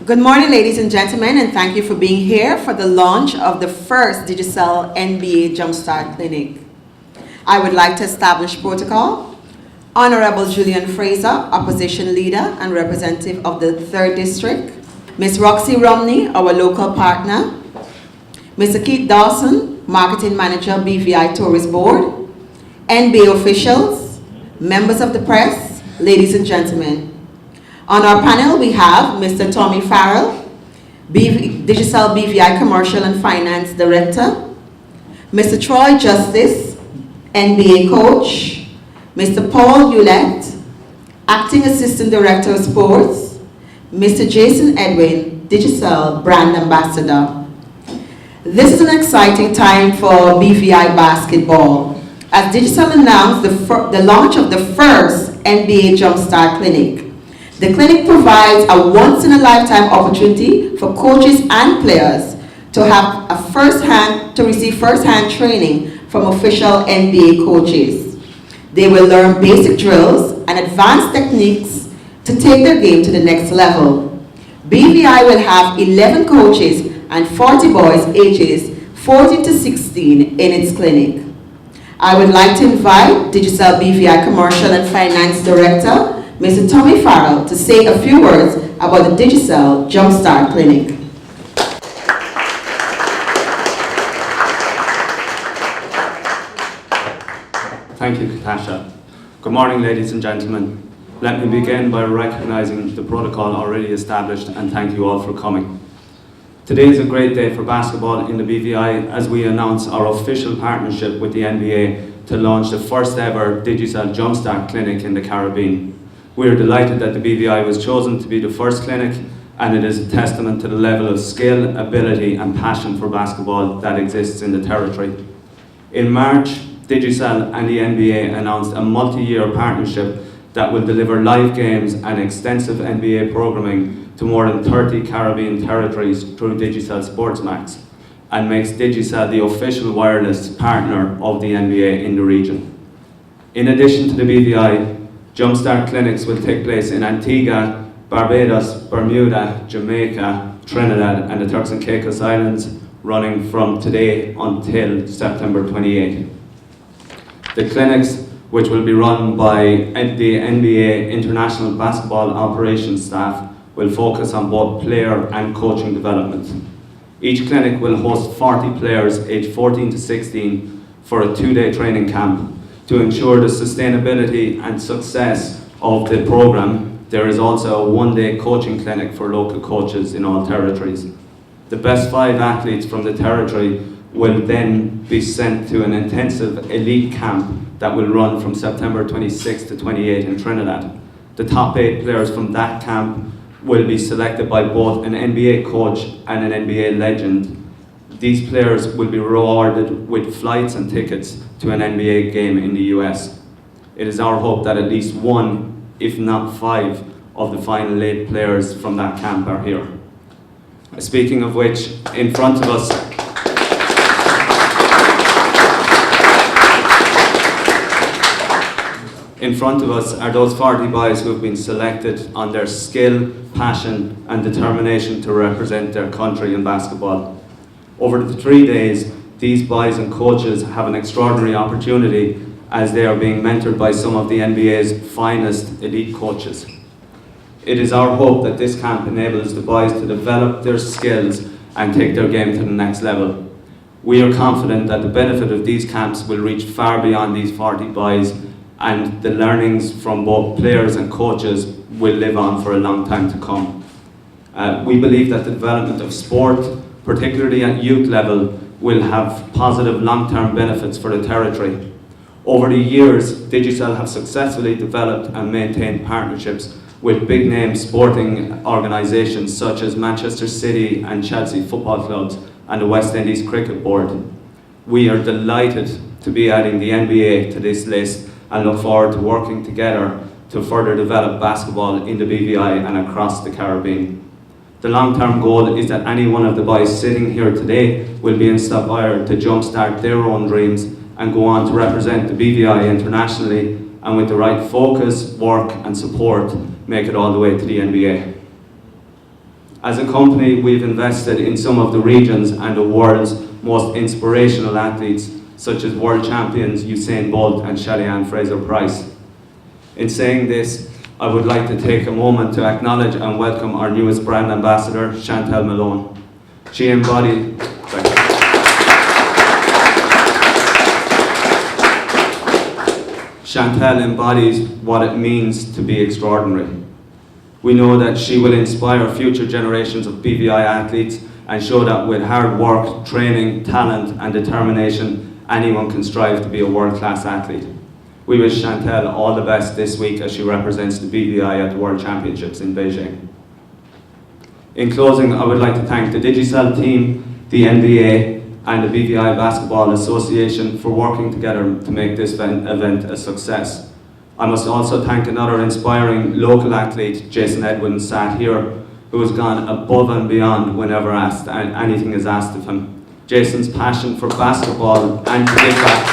Good morning, ladies and gentlemen, and thank you for being here for the launch of the first Digicel NBA Jumpstart Clinic. I would like to establish protocol. Honorable Julian Fraser, Opposition Leader and Representative of the 3rd District. Ms. Roxy Romney, our local partner. Mr. Keith Dawson, Marketing Manager, BVI Tourist Board. NBA officials, members of the press, ladies and gentlemen. On our panel, we have Mr. Tommy Farrell, Digicel BVI Commercial and Finance Director, Mr. Troy Justice, NBA Coach, Mr. Paul Hewlett, Acting Assistant Director of Sports, Mr. Jason Edwin, Digicel Brand Ambassador. This is an exciting time for BVI basketball, as Digicel announced the launch of the first NBA Jumpstart Clinic. The clinic provides a once-in-a-lifetime opportunity for coaches and players to receive first-hand training from official NBA coaches. They will learn basic drills and advanced techniques to take their game to the next level. BVI will have 11 coaches and 40 boys ages 14 to 16 in its clinic. I would like to invite Digicel BVI Commercial and Finance Director, Mr. Tommy Farrell, to say a few words about the Digicel Jumpstart Clinic. Thank you, Katasha. Good morning, ladies and gentlemen. Let me begin by recognizing the protocol already established and thank you all for coming. Today is a great day for basketball in the BVI as we announce our official partnership with the NBA to launch the first ever Digicel Jumpstart Clinic in the Caribbean. We are delighted that the BVI was chosen to be the first clinic, and it is a testament to the level of skill, ability and passion for basketball that exists in the territory. In March, Digicel and the NBA announced a multi-year partnership that will deliver live games and extensive NBA programming to more than 30 Caribbean territories through Digicel SportsMax, and makes Digicel the official wireless partner of the NBA in the region. In addition to the BVI, Jumpstart clinics will take place in Antigua, Barbados, Bermuda, Jamaica, Trinidad and the Turks and Caicos Islands, running from today until September 28. The clinics, which will be run by the NBA International Basketball Operations staff, will focus on both player and coaching development. Each clinic will host 40 players aged 14 to 16 for a 2-day training camp. To ensure the sustainability and success of the program, there is also a 1-day coaching clinic for local coaches in all territories. The best 5 athletes from the territory will then be sent to an intensive elite camp that will run from September 26 to 28 in Trinidad. The top 8 players from that camp will be selected by both an NBA coach and an NBA legend. These players will be rewarded with flights and tickets to an NBA game in the US. It is our hope that at least 1, if not 5, of the final 8 players from that camp are here. Speaking of which, in front of us are those 40 boys who have been selected on their skill, passion and determination to represent their country in basketball. Over the 3 days, these boys and coaches have an extraordinary opportunity as they are being mentored by some of the NBA's finest elite coaches. It is our hope that this camp enables the boys to develop their skills and take their game to the next level. We are confident that the benefit of these camps will reach far beyond these 40 boys, and the learnings from both players and coaches will live on for a long time to come. We believe that the development of sport, particularly at youth level, will have positive long-term benefits for the territory. Over the years, Digicel have successfully developed and maintained partnerships with big-name sporting organisations such as Manchester City and Chelsea football clubs and the West Indies Cricket Board. We are delighted to be adding the NBA to this list and look forward to working together to further develop basketball in the BVI and across the Caribbean. The long-term goal is that any one of the boys sitting here today will be inspired to jumpstart their own dreams and go on to represent the BVI internationally, and with the right focus, work and support, make it all the way to the NBA. As a company, we've invested in some of the region's and the world's most inspirational athletes, such as world champions Usain Bolt and Shelly-Ann Fraser-Pryce. In saying this, I would like to take a moment to acknowledge and welcome our newest brand ambassador, Chantel Malone. Chantel embodies what it means to be extraordinary. We know that she will inspire future generations of BVI athletes and show that with hard work, training, talent and determination, anyone can strive to be a world-class athlete. We wish Chantel all the best this week as she represents the BVI at the World Championships in Beijing. In closing, I would like to thank the Digicel team, the NBA and the BVI Basketball Association for working together to make this event a success. I must also thank another inspiring local athlete, Jason Edwin, sat here, who has gone above and beyond whenever anything is asked of him. Jason's passion for basketball and to give back.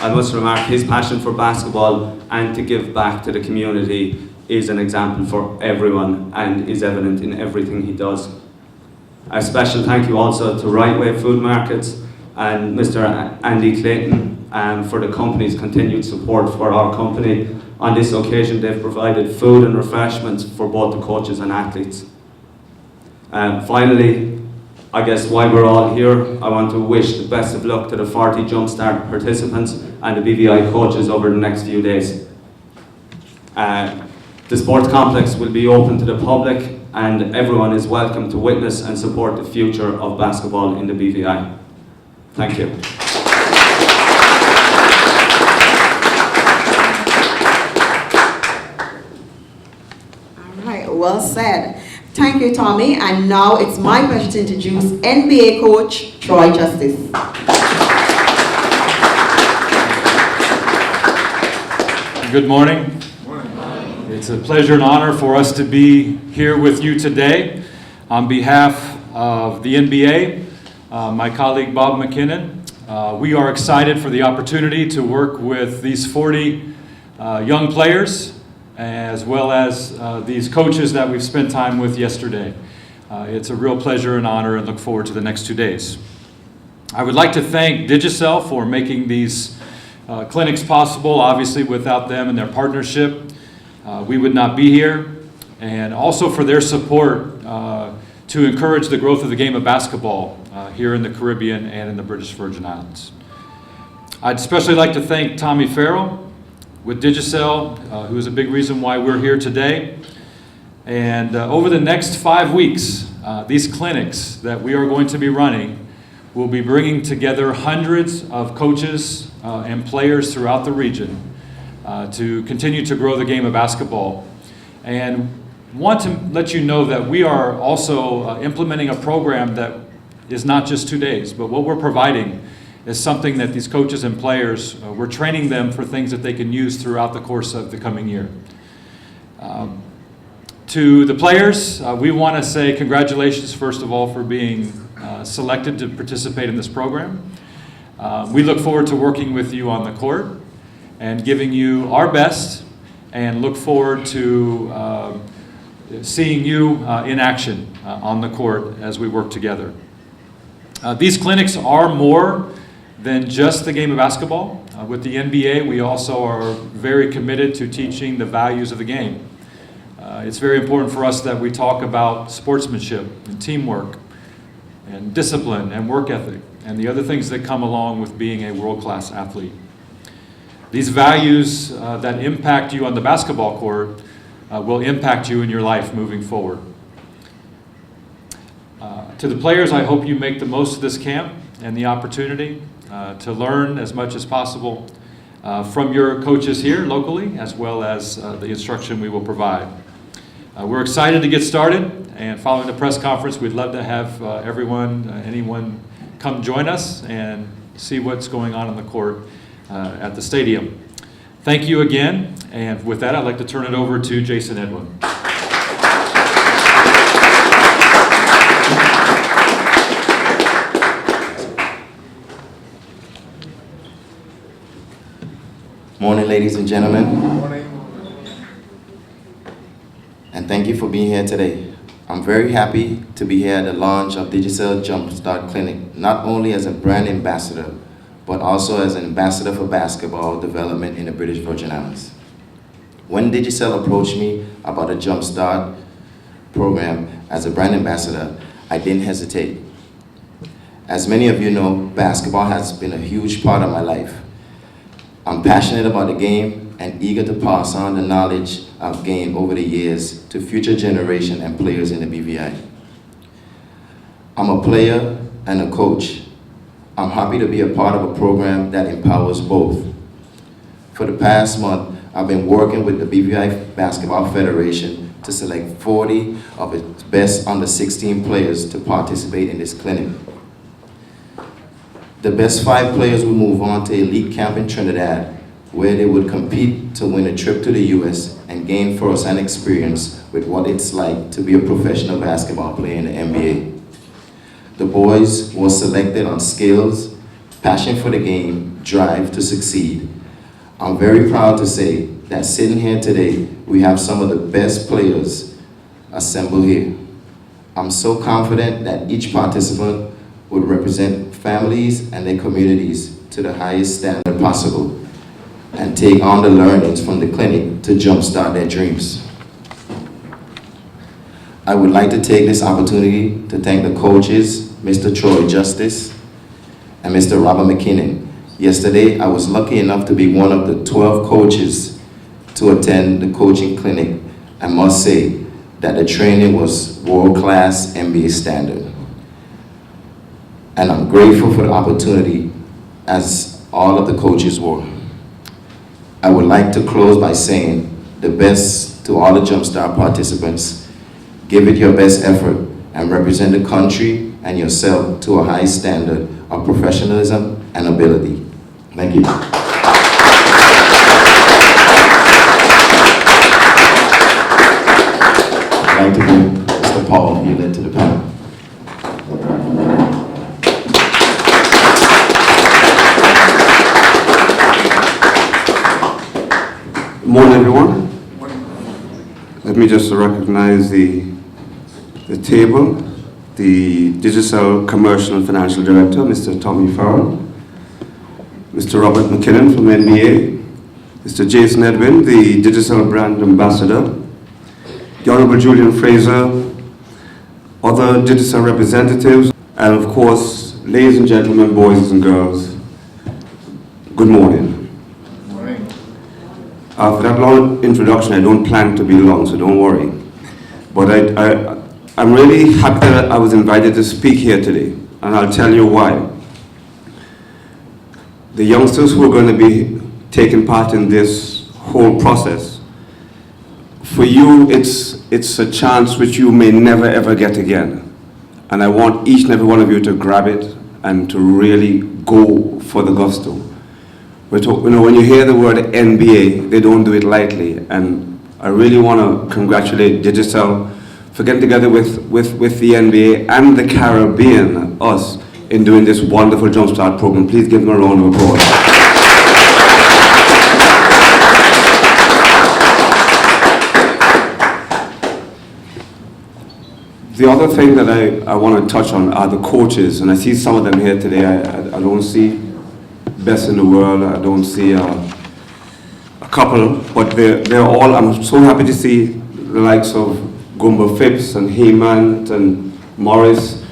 I must remark, his passion for basketball and to give back to the community is an example for everyone and is evident in everything he does. A special thank you also to Right Way Food Markets and Mr. Andy Clayton for the company's continued support for our company. On this occasion, they've provided food and refreshments for both the coaches and athletes. Finally, I guess while we're all here, I want to wish the best of luck to the 40 Jumpstart participants and the BVI coaches over the next few days. The sports complex will be open to the public and everyone is welcome to witness and support the future of basketball in the BVI. Thank you. All right, well said. Thank you, Tommy. And now it's my pleasure to introduce NBA coach Troy Justice. Good morning. It's a pleasure and honor for us to be here with you today. On behalf of the NBA, my colleague Bob McKinnon, we are excited for the opportunity to work with these 40 young players as well as these coaches that we've spent time with yesterday. It's a real pleasure and honor and look forward to the next 2 days. I would like to thank Digicel for making these clinics possible. Obviously, without them and their partnership, we would not be here, and also for their support to encourage the growth of the game of basketball here in the Caribbean and in the British Virgin Islands. I'd especially like to thank Tommy Farrell with Digicel, who is a big reason why we're here today. And over the next 5 weeks, these clinics that we are going to be running will be bringing together hundreds of coaches and players throughout the region to continue to grow the game of basketball. And want to let you know that we are also implementing a program that is not just 2 days, but what we're providing is something that these coaches and players, we're training them for things that they can use throughout the course of the coming year. To the players, we want to say congratulations, first of all, for being selected to participate in this program. We look forward to working with you on the court and giving you our best, and look forward to seeing you in action on the court as we work together. These clinics are more than just the game of basketball. With the NBA, we also are very committed to teaching the values of the game. It's very important for us that we talk about sportsmanship and teamwork and discipline and work ethic and the other things that come along with being a world-class athlete. These values that impact you on the basketball court will impact you in your life moving forward. To the players, I hope you make the most of this camp and the opportunity to learn as much as possible from your coaches here locally, as well as the instruction we will provide. We're excited to get started, and following the press conference, we'd love to have anyone come join us and see what's going on the court at the stadium. Thank you again, and with that, I'd like to turn it over to Jason Edwin. Morning, ladies and gentlemen. And thank you for being here today. I'm very happy to be here at the launch of Digicel Jumpstart Clinic, not only as a brand ambassador, but also as an ambassador for basketball development in the British Virgin Islands. When Digicel approached me about a Jumpstart program as a brand ambassador, I didn't hesitate. As many of you know, basketball has been a huge part of my life. I'm passionate about the game and eager to pass on the knowledge I've gained over the years to future generation and players in the BVI. I'm a player and a coach. I'm happy to be a part of a program that empowers both. For the past month, I've been working with the BVI Basketball Federation to select 40 of its best under 16 players to participate in this clinic. The best 5 players will move on to elite camp in Trinidad, where they would compete to win a trip to the US and gain first-hand experience with what it's like to be a professional basketball player in the NBA. The boys were selected on skills, passion for the game, drive to succeed. I'm very proud to say that sitting here today, we have some of the best players assembled here. I'm so confident that each participant would represent families and their communities to the highest standard possible and take on the learnings from the clinic to jumpstart their dreams. I would like to take this opportunity to thank the coaches, Mr. Troy Justice and Mr. Robert McKinnon. Yesterday, I was lucky enough to be one of the 12 coaches to attend the coaching clinic. I must say that the training was world-class NBA standard. And I'm grateful for the opportunity, as all of the coaches were. I would like to close by saying the best to all the Jumpstart participants. Give it your best effort and represent the country and yourself to a high standard of professionalism and ability. Thank you. I'd like to bring Mr. Paul Hewlett to the panel. Good morning, everyone. Let me just recognize the table. The Digicel Commercial and Financial Director, Mr. Tommy Farrell, Mr. Robert McKinnon from NBA, Mr. Jason Edwin, the Digicel Brand Ambassador, the Honorable Julian Fraser, other Digicel representatives, and of course, ladies and gentlemen, boys and girls, good morning. For that long introduction, I don't plan to be long, so don't worry. But I'm really happy that I was invited to speak here today, and I'll tell you why. The youngsters who are going to be taking part in this whole process, for you, it's a chance which you may never ever get again. And I want each and every one of you to grab it and to really go for the gusto. When you hear the word NBA, they don't do it lightly, and I really want to congratulate Digicel for getting together with the NBA and the Caribbean, us, in doing this wonderful Jumpstart program. Please give them a round of applause. The other thing that I want to touch on are the coaches, and I see some of them here today. I don't see best in the world. I don't see a couple, but they're all, I'm so happy to see the likes of Gumbo Phipps and Heyman and Morris,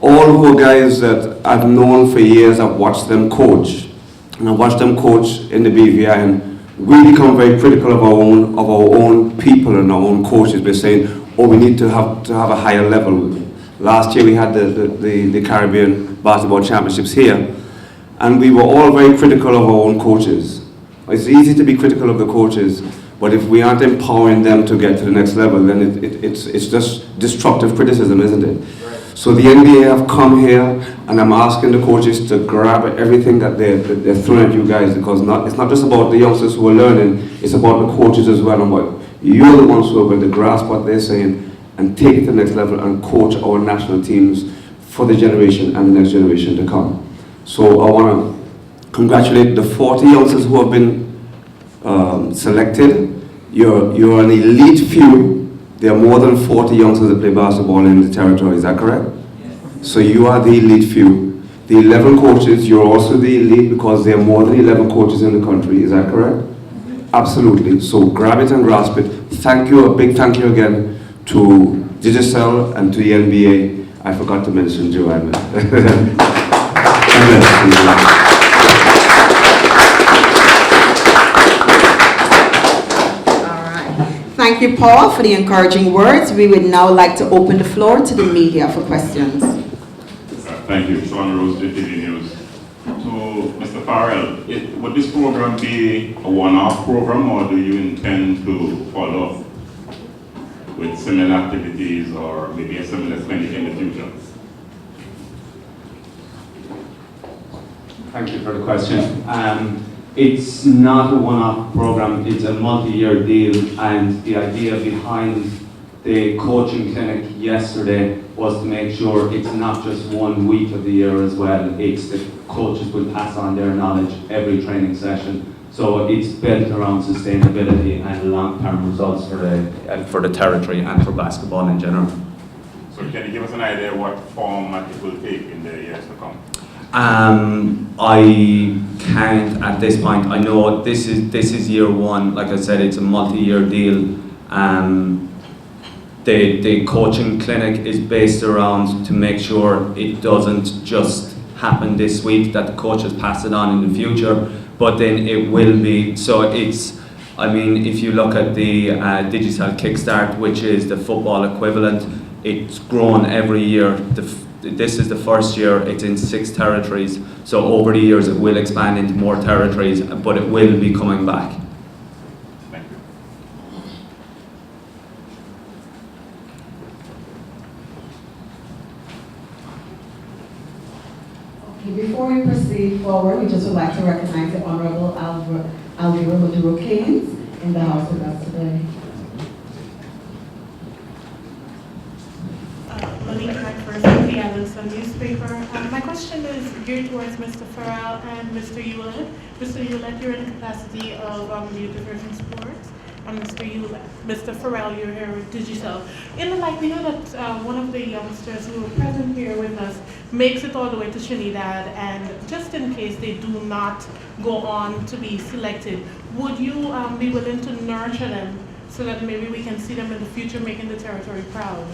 all who are guys that I've known for years. I've watched them coach, and I've watched them coach in the BVI, and we become very critical of our own people and our own coaches. We're saying, oh, we need to have a higher level. Last year we had the Caribbean Basketball Championships here, and we were all very critical of our own coaches. It's easy to be critical of the coaches, but if we aren't empowering them to get to the next level, then it's just destructive criticism, isn't it? Right. So the NBA have come here, and I'm asking the coaches to grab everything that they're throwing at you guys, because it's not just about the youngsters who are learning, it's about the coaches as well, and what you're the ones who are going to grasp what they're saying and take it to the next level and coach our national teams for the generation and the next generation to come. So I want to congratulate the 40 youngsters who have been selected. You're an elite few. There are more than 40 youngsters that play basketball in the territory, is that correct? Yes. So you are the elite few. The 11 coaches, you're also the elite because there are more than 11 coaches in the country, is that correct? Absolutely. So grab it and grasp it. Thank you, a big thank you again to Digicel and to the NBA. I forgot to mention Joanna. Thank you, Paul, for the encouraging words. We would now like to open the floor to the media for questions. Thank you. Sean Rose, DTV News. To Mr. Farrell, would this program be a one-off program, or do you intend to follow up with similar activities or maybe a similar clinic in the future? Thank you for the question. It's not a one-off program, it's a multi-year deal, and the idea behind the coaching clinic yesterday was to make sure it's not just 1 week of the year as well, it's the coaches will pass on their knowledge every training session. So it's built around sustainability and long-term results for the territory and for basketball in general. So can you give us an idea what format it will take in the years to come? I can't at this point. I know this is year one. Like I said, it's a multi-year deal. The coaching clinic is based around to make sure it doesn't just happen this week, that the coaches pass it on in the future, but then it will be. So it's, I mean, if you look at the Digicel Kickstart, which is the football equivalent, it's grown every year. This is the first year, it's in 6 territories, so over the years it will expand into more territories, but it will be coming back. Thank you. Okay, before we proceed forward, we just would like to recognize the Honorable Alvira Maduro-Keynes in the House with us today. The Anderson newspaper. My question is geared towards Mr. Farrell and Mr. Hewlett. Mr. Hewlett, you're in the capacity of Youth Diversion Sports. Mr. Farrell, you're here with Digicel. In the likelihood that one of the youngsters who are present here with us makes it all the way to Trinidad, and just in case they do not go on to be selected, would you be willing to nurture them so that maybe we can see them in the future making the territory proud?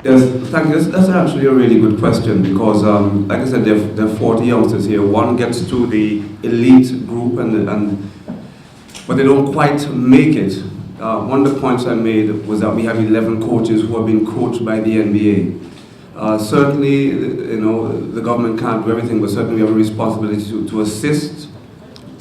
Yes, thank you. That's actually a really good question because, like I said, there are 40 youngsters here. One gets to the elite group, but they don't quite make it. One of the points I made was that we have 11 coaches who have been coached by the NBA. Certainly, you know, the government can't do everything, but certainly we have a responsibility to assist,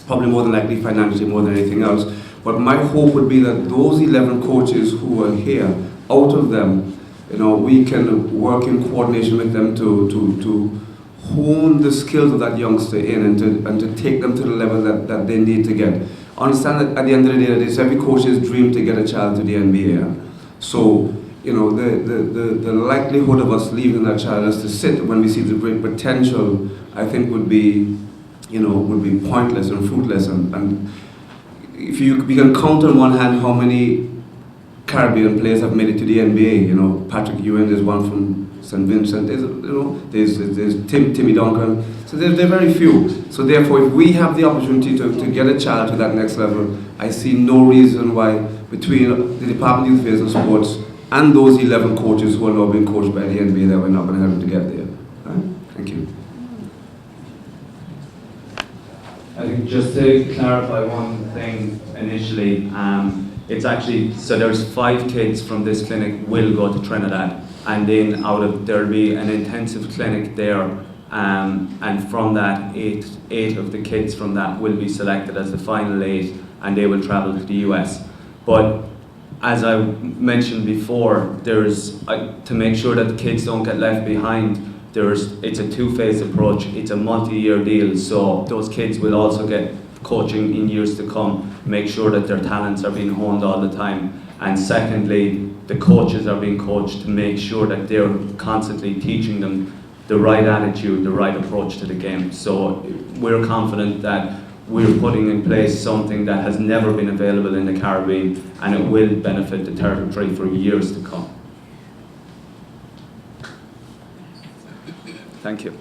probably more than likely financially more than anything else. But my hope would be that those 11 coaches who are here, out of them, you know, we can work in coordination with them to hone the skills of that youngster in and to take them to the level that they need to get. Understand that at the end of the day, it's every coach's dream to get a child to the NBA. So, you know, the likelihood of us leaving that child as to sit when we see the great potential, I think would be, you know, would be pointless and fruitless. And if we can count on one hand how many Caribbean players have made it to the NBA. You know, Patrick Ewing, there's one from St. Vincent. There's Timmy Duncan. So there are very few. So therefore, if we have the opportunity to get a child to that next level, I see no reason why between the Department of Youth Affairs and Sports and those 11 coaches who are now being coached by the NBA that we're not going to help them to get there. Right? Thank you. I think just to clarify one thing initially, it's actually, so there's 5 kids from this clinic will go to Trinidad, and then there'll be an intensive clinic there, and from that, eight of the kids from that will be selected as the final 8, and they will travel to the US. But as I mentioned before, to make sure that the kids don't get left behind, it's a 2-phase approach. It's a multi-year deal, so those kids will also get coaching in years to come, make sure that their talents are being honed all the time. And secondly, the coaches are being coached to make sure that they're constantly teaching them the right attitude, the right approach to the game. So we're confident that we're putting in place something that has never been available in the Caribbean, and it will benefit the territory for years to come. Thank you.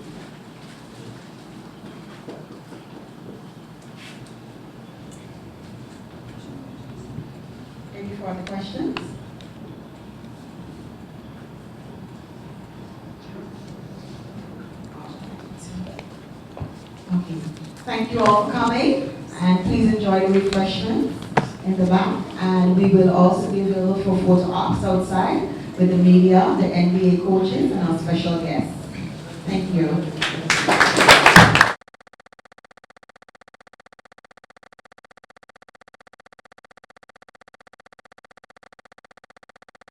Any further questions? Okay. Thank you all for coming, and please enjoy the refreshments in the back. And we will also be available for photo ops outside with the media, the NBA coaches, and our special guests. Thank you.